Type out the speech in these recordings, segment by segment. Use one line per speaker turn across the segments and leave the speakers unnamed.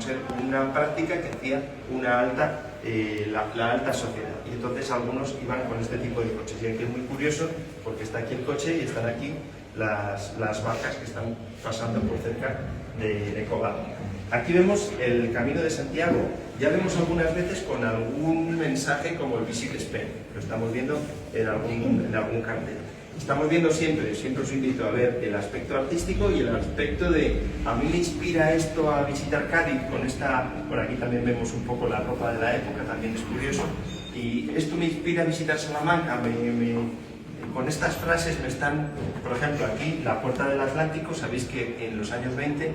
ser una práctica que hacía la alta sociedad. Y entonces algunos iban con este tipo de coches. Y aquí es muy curioso porque está aquí el coche y están aquí las barcas que están pasando por cerca de Covadonga. Aquí vemos el Camino de Santiago, ya vemos algunas veces con algún mensaje como el Visit Spain, lo estamos viendo en algún cartel. Estamos viendo siempre os invito a ver el aspecto artístico y el aspecto de, a mí me inspira esto a visitar Cádiz con esta, por aquí también vemos un poco la ropa de la época, también es curioso, y esto me inspira a visitar Salamanca, con estas frases me están, por ejemplo, aquí la Puerta del Atlántico, sabéis que en los años 20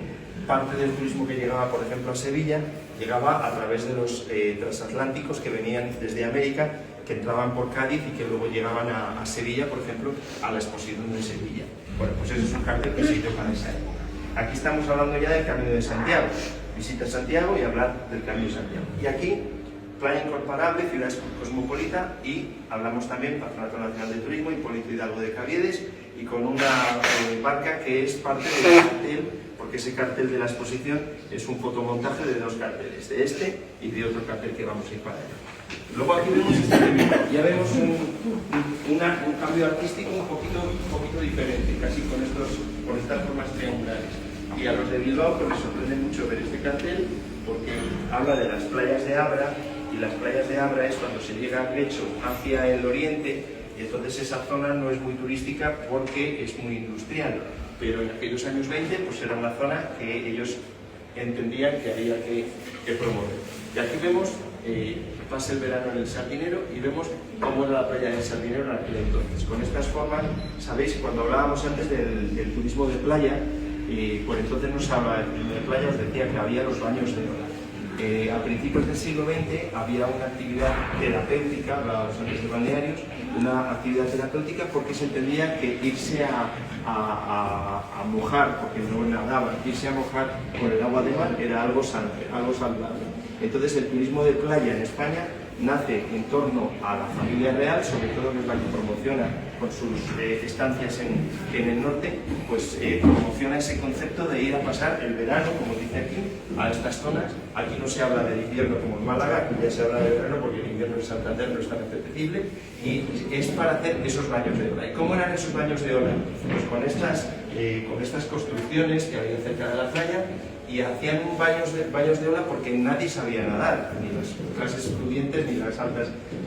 parte del turismo que llegaba, por ejemplo, a Sevilla, llegaba a través de los transatlánticos que venían desde América, que entraban por Cádiz y que luego llegaban a Sevilla, por ejemplo, a la exposición de Sevilla. Bueno, pues ese es un cartel que se hizo para esa época. Aquí estamos hablando ya del Camino de Santiago. Visita Santiago y hablar del Camino de Santiago. Y aquí, playa incorporable, ciudad cosmopolita, y hablamos también Patronato Nacional de Turismo, Hipólito Hidalgo de Caviedes, y con una barca que es parte del cartel, porque ese cartel de la exposición es un fotomontaje de dos carteles, de este y de otro cartel que vamos a ir para allá. Luego aquí vemos ya vemos un cambio artístico un poquito diferente, casi con estas formas triangulares. Y a los de Bilbao pues les sorprende mucho ver este cartel porque habla de las playas de Abra, y las playas de Abra es cuando se llega al lecho hacia el oriente, y entonces esa zona no es muy turística porque es muy industrial, pero en aquellos años 20 pues era una zona que ellos entendían que había que promover. Y aquí vemos, pasa el verano en el Sardinero y vemos cómo era la playa del Sardinero en aquel entonces. Con estas formas, sabéis, cuando hablábamos antes del turismo de playa, por entonces no se hablaba del turismo de playa, os decía que había los baños de ola. A principios del siglo XX había una actividad terapéutica, hablábamos antes de balnearios, una actividad terapéutica porque se entendía que irse a mojar, porque no nadaban, irse a mojar con el agua de mar era algo saludable. Entonces el turismo de playa en España nace en torno a la familia real, sobre todo que es la que promociona con sus estancias en el norte, pues promociona ese concepto de ir a pasar el verano, como dice aquí, a estas zonas. Aquí no se habla del invierno como en Málaga, aquí ya se habla del verano porque el invierno en Santander no es tan apetecible, y es para hacer esos baños de ola. ¿Y cómo eran esos baños de ola? Pues con estas construcciones que había cerca de la playa, y hacían baños de ola porque nadie sabía nadar, ni las clases estudiantes, ni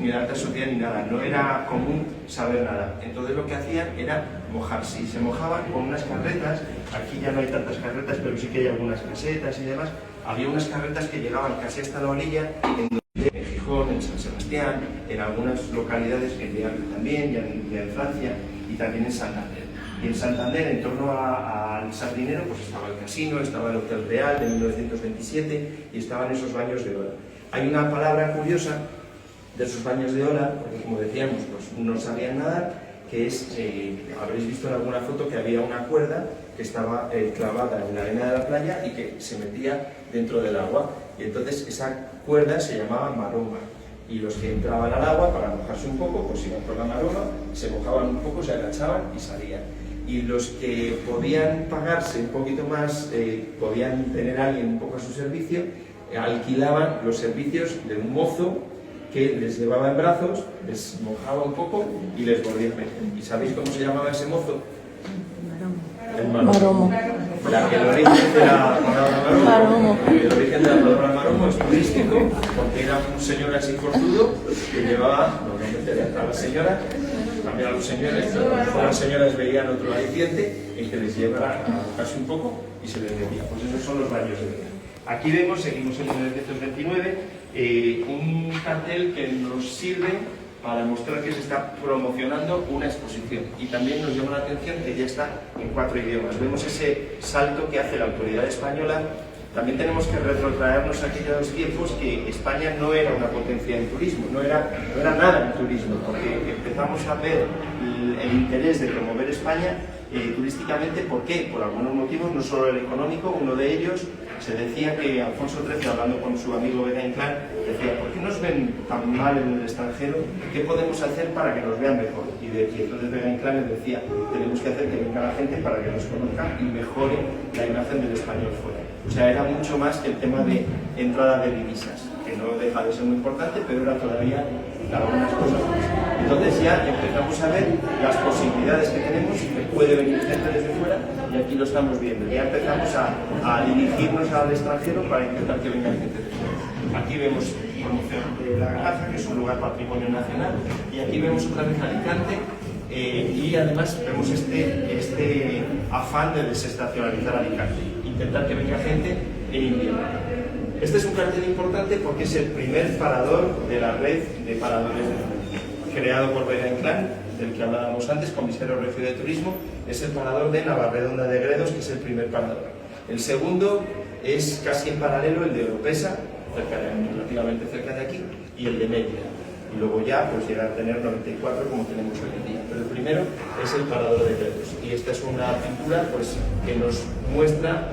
la alta sociedad, ni nada. No era común saber nadar. Entonces lo que hacían era mojarse, y se mojaban con unas carretas. Aquí ya no hay tantas carretas, pero sí que hay algunas casetas y demás. Había unas carretas que llegaban casi hasta la orilla, en Gijón, en San Sebastián, en algunas localidades, en Bearne también, y en Francia, y también en Santander. Y en Santander, en torno al Sardinero, pues estaba el casino, estaba el Hotel Real de 1927 y estaban esos baños de ola. Hay una palabra curiosa de esos baños de ola, porque como decíamos, pues no sabían nadar, que es, habréis visto en alguna foto que había una cuerda que estaba clavada en la arena de la playa y que se metía dentro del agua. Y entonces esa cuerda se llamaba maroma. Y los que entraban al agua para mojarse un poco, pues iban por la maroma, se mojaban un poco, se agachaban y salían. Y los que podían pagarse un poquito más, podían tener a alguien un poco a su servicio, alquilaban los servicios de un mozo que les llevaba en brazos, les mojaba un poco y les volvía a meter. ¿Y sabéis cómo se llamaba ese mozo? El maromo. El origen de la palabra maromo. El origen de la palabra maromo es turístico, porque era un señor así forzudo que llevaba normalmente a las señoras, también a los señores, pero las señoras veían otro aliciente en que les llevara a mojarse un poco y se les metía. Pues esos son los baños de verano. Aquí vemos, seguimos en 1929, un cartel que nos sirve para mostrar que se está promocionando una exposición, y también nos llama la atención que ya está en 4 idiomas. Vemos ese salto que hace la autoridad española. También tenemos que retrotraernos a aquellos tiempos que España no era una potencia en turismo, no era nada en turismo, porque empezamos a ver el interés de promover España turísticamente. ¿Por qué? Por algunos motivos, no solo el económico. Uno de ellos, se decía que Alfonso XIII, hablando con su amigo Beda Inclán, decía: ¿por qué nos ven tan mal en el extranjero? ¿Qué podemos hacer para que nos vean mejor? Y entonces Beda Inclán les decía: tenemos que hacer que venga la gente para que nos conozcan y mejore la imagen del español fuera. O sea, era mucho más que el tema de entrada de divisas, que no deja de ser muy importante, pero era todavía algunas cosas más. Entonces ya empezamos a ver las posibilidades que tenemos, que puede venir gente desde fuera, y aquí lo estamos viendo. Ya empezamos a dirigirnos al extranjero para intentar que venga gente de fuera. Aquí vemos promoción de La Granja, que es un lugar patrimonio nacional, y aquí vemos otra vez Alicante, y además vemos este afán de desestacionalizar Alicante, intentar que venga gente en invierno. Este es un cartel importante porque es el primer parador de la red de paradores de Renfe, creado por Bera Inclán, del que hablábamos antes, Comisario Regio de Turismo. Es el parador de Navarredonda de Gredos, que es el primer parador. El segundo es casi en paralelo, el de Oropesa, relativamente cerca de aquí, y el de Mérida. Y luego ya pues llegar a tener 94 como tenemos hoy en día. Pero el primero es el parador de Gredos. Y esta es una pintura pues, que nos muestra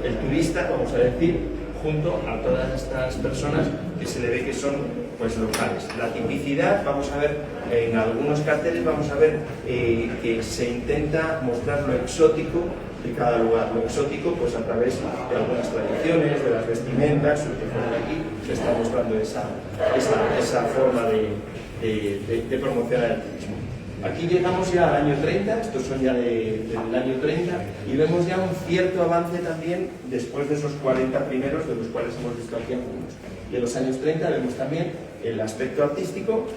el turista, vamos a decir, junto a todas estas personas que se le ve que son pues locales. La tipicidad, vamos a ver, en algunos carteles vamos a ver que se intenta mostrar lo exótico de cada lugar. Lo exótico pues a través de algunas tradiciones, de las vestimentas, lo que ponen aquí, se está mostrando esa forma de promocionar el turismo. Aquí llegamos ya al año 30, estos son ya del año 30, y vemos ya un cierto avance también después de esos 40 primeros, de los cuales hemos visto aquí algunos. De los años 30 vemos también el aspecto artístico,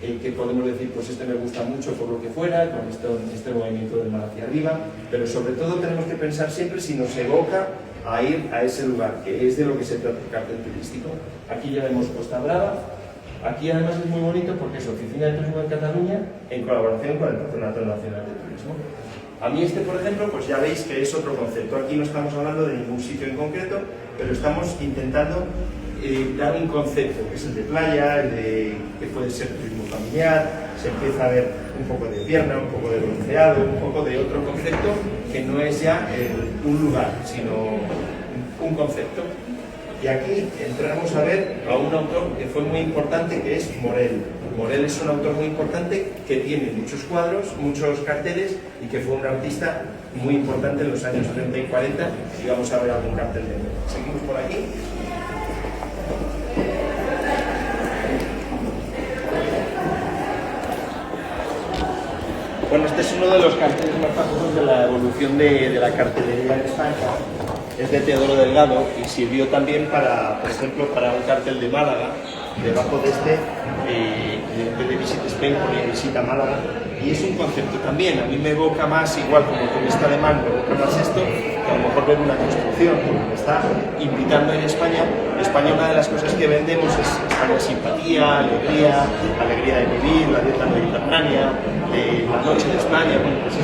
que podemos decir, pues este me gusta mucho por lo que fuera, con este movimiento del mar hacia arriba, pero sobre todo tenemos que pensar siempre si nos evoca a ir a ese lugar, que es de lo que se trata el cartel turístico. Aquí ya vemos Costa Brava. Aquí además es muy bonito porque es Oficina de Turismo de Cataluña en colaboración con el Patronato Nacional de Turismo. A mí por ejemplo, pues ya veis que es otro concepto. Aquí no estamos hablando de ningún sitio en concreto, pero estamos intentando dar un concepto, que es el de playa, que puede ser turismo familiar. Se empieza a ver un poco de pierna, un poco de bronceado, un poco de otro concepto que no es ya un lugar, sino un concepto. Y aquí entramos a ver a un autor que fue muy importante, que es Morel. Morel es un autor muy importante que tiene muchos cuadros, muchos carteles y que fue un artista muy importante en los años 30 y 40 y vamos a ver algún cartel de él. Seguimos por aquí. Bueno, este es uno de los carteles más famosos de la evolución de la cartelería en España. Es de Teodoro Delgado y sirvió también para, por ejemplo, para un cartel de Málaga. Debajo de de Visit Spain pone Visita Málaga, y es un concepto también. A mí me evoca más, igual como turista alemán, me evoca más esto que a lo mejor ver una construcción, porque me está invitando en España. España, una de las cosas que vendemos es España simpatía, alegría de vivir, la dieta mediterránea, la noche de España. Bueno, pues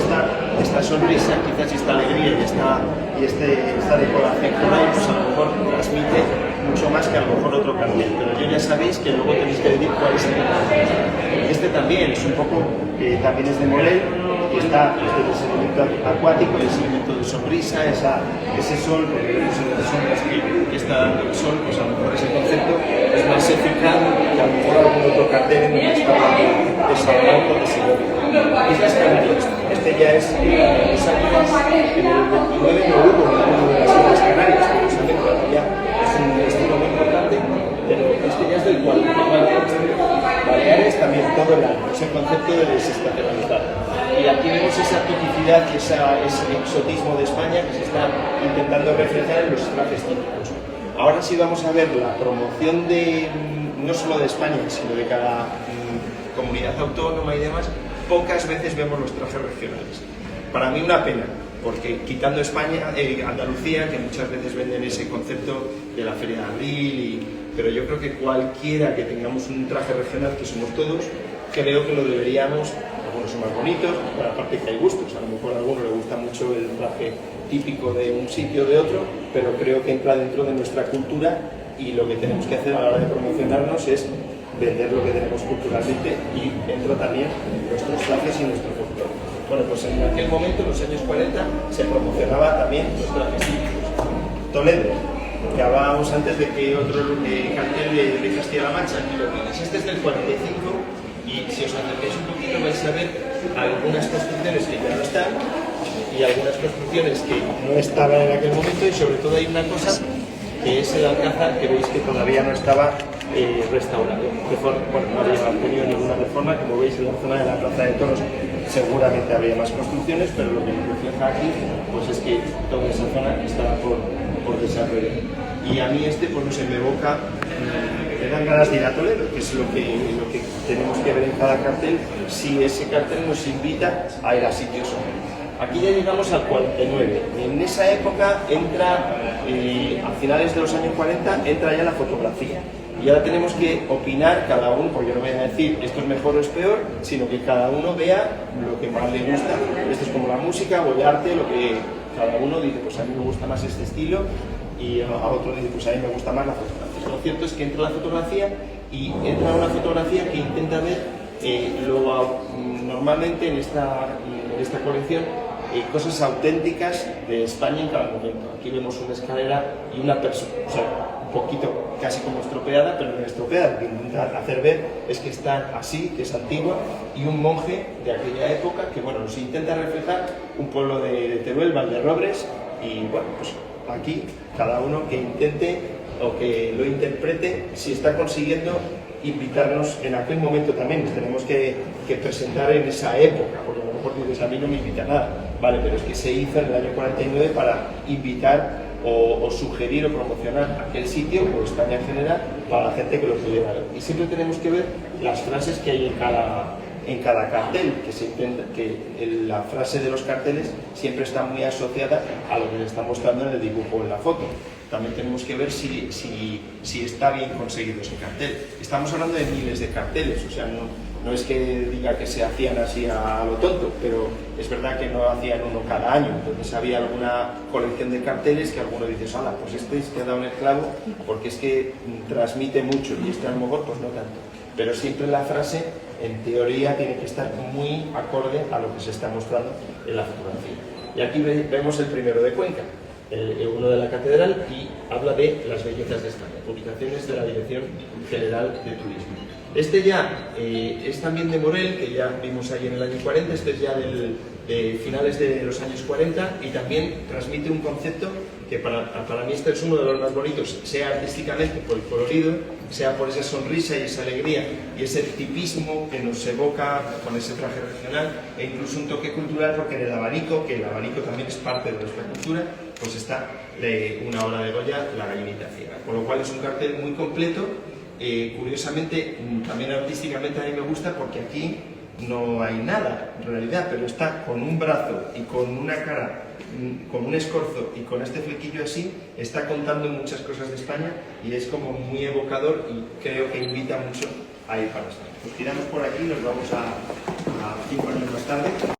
esta sonrisa, quizás esta alegría y esta decoración por ahí, pues a lo mejor transmite mucho más que a lo mejor otro cartel, pero yo ya sabéis que luego tenéis que decir cuál es el cartel. Este también es un poco, también es de Morel, y está ese elemento acuático, ese elemento de sonrisa, ese sol, porque vemos en las sombras que está dando el sol, pues a lo mejor ese concepto es más eficaz que a lo mejor algún otro cartel en donde está de Salvador de Segovia. Islas Canarias, este ya es en los años, en el 29 no hubo ninguno de las Islas Canarias, pero ya es un destino muy importante, pero este ya es del 40. Baleares también todo el año, ese concepto de desestacionalizar. Y aquí vemos esa tipicidad y ese exotismo de España que se está intentando reflejar en los trajes típicos. Ahora sí vamos a ver la promoción no solo de España, sino de cada comunidad autónoma y demás. Pocas veces vemos los trajes regionales. Para mí una pena, porque quitando España, Andalucía, que muchas veces venden ese concepto de la Feria de Abril, pero yo creo que cualquiera que tengamos un traje regional, que somos todos, creo que lo deberíamos. Algunos son más bonitos, pero aparte que hay gustos, a lo mejor a alguno le gusta mucho el traje típico de un sitio o de otro, pero creo que entra dentro de nuestra cultura y lo que tenemos que hacer a la hora de promocionarnos es vender lo que tenemos culturalmente y entra también nuestros trajes y nuestro folclore. Bueno, pues en aquel momento, en los años 40, se promocionaba también los trajes típicos. Toledo, que hablábamos antes de que otro cartel de Castilla-La Mancha, aquí lo tienes. Este es del 45 y si os acercáis un poquito vais a ver algunas construcciones que ya no están y y algunas construcciones que no estaban en aquel momento, y sobre todo hay una cosa que es el Alcázar, que veis que todavía no estaba restaurado. Bueno, no había tenido ninguna reforma. Como veis, en la zona de la Plaza de Toros seguramente habría más construcciones, pero lo que nos refleja aquí pues es que toda esa zona estaba por desarrollar. Y a mí pues no se me evoca, me dan ganas de ir a Toledo, que es lo que tenemos que ver en cada cartel, si ese cartel nos invita a ir a sitios o no. Aquí ya llegamos al 49. En esa época entra, a finales de los años 40, entra ya la fotografía. Y ahora tenemos que opinar cada uno, porque no voy a decir esto es mejor o es peor, sino que cada uno vea lo que más le gusta. Esto es como la música o el arte, lo que cada uno dice, pues a mí me gusta más este estilo, y a otro dice, pues a mí me gusta más la fotografía. Lo cierto es que entra la fotografía, y entra una fotografía que intenta ver normalmente en esta colección cosas auténticas de España en cada momento. Aquí vemos una escalera y una persona, o sea, un poquito casi como estropeada, pero no estropeada. Lo que intenta hacer ver es que está así, que es antigua, y un monje de aquella época que, bueno, nos intenta reflejar un pueblo de Teruel, Valderrobres, y bueno, pues aquí cada uno que intente o que lo interprete si está consiguiendo invitarnos en aquel momento también. Nos tenemos que presentar en esa época, porque a lo mejor dices, a mí no me invita nada, vale, pero es que se hizo en el año 49 para invitar o sugerir o promocionar aquel sitio o España en general para la gente que lo pudiera ver. Y siempre tenemos que ver las frases que hay en cada cartel, que la frase de los carteles siempre está muy asociada a lo que se está mostrando en el dibujo o en la foto. También tenemos que ver si está bien conseguido ese cartel. Estamos hablando de miles de carteles, o sea, no es que diga que se hacían así a lo tonto, pero es verdad que no hacían uno cada año. Entonces había alguna colección de carteles que alguno dice, ¡hala, pues este se queda en el clavo porque es que transmite mucho, y este a lo mejor pues no tanto! Pero siempre la frase, en teoría, tiene que estar muy acorde a lo que se está mostrando en la fotografía. Y aquí vemos el primero de Cuenca, uno de la catedral, y habla de las bellezas de España, publicaciones de la Dirección General de Turismo. Este ya es también de Morel, que ya vimos ahí en el año 40, este es ya de finales de los años 40, y también transmite un concepto que para mí este es uno de los más bonitos, sea artísticamente por el colorido, sea por esa sonrisa y esa alegría y ese tipismo que nos evoca con ese traje regional, e incluso un toque cultural, porque en el abanico, que el abanico también es parte de nuestra cultura, pues está una obra de Goya, La gallinita ciega, con lo cual es un cartel muy completo. Curiosamente, también artísticamente a mí me gusta, porque aquí no hay nada en realidad, pero está con un brazo y con una cara, con un escorzo y con este flequillo así, está contando muchas cosas de España, y es como muy evocador, y creo que invita mucho a ir para España. Pues tiramos por aquí, nos vamos a 5 años más tarde.